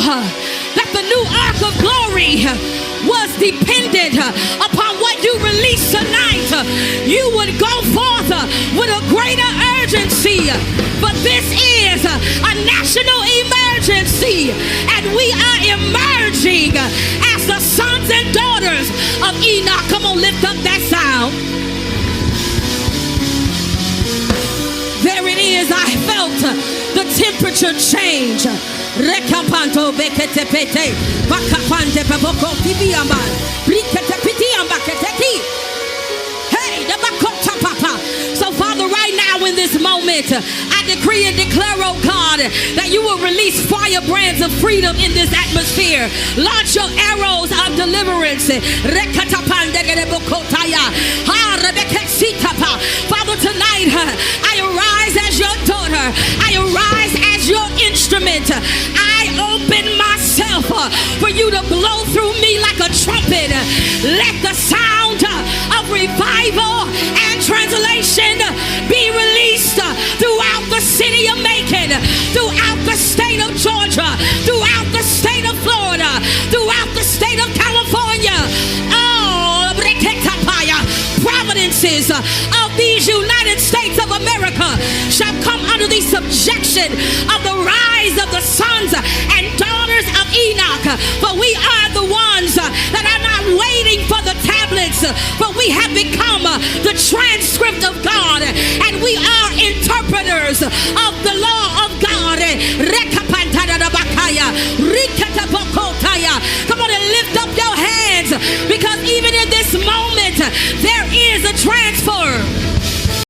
that the new ark of glory was dependent upon what you release tonight, you would go forth with a greater urgency. But this is a national emergency, and we are emerging as the sons and daughters of Enoch. Come on, lift up that sound. There it is. I felt the temperature change. Rekapanto bekete pete, bakapante paboko tibiamba, rikete pitiamba keteti. Hey, the bakota papa. So Father, right now in this moment, I decree and declare, oh God, that you will release firebrands of freedom in this atmosphere. Launch your arrows of deliverance. Father, tonight I arise as your daughter. I arise as your instrument. I open myself for you to blow through me like a trumpet. Let the sound of revival and translation be released throughout the city of Macon, throughout the state of Georgia, throughout the state of Florida, throughout the state of California. Oh, providences of these United States of America shall come under the subjection of the rise of the sons and daughters of Enoch. For we are the ones that are not waiting for the tablets, but we have become the transcript of God, and we are interpreters of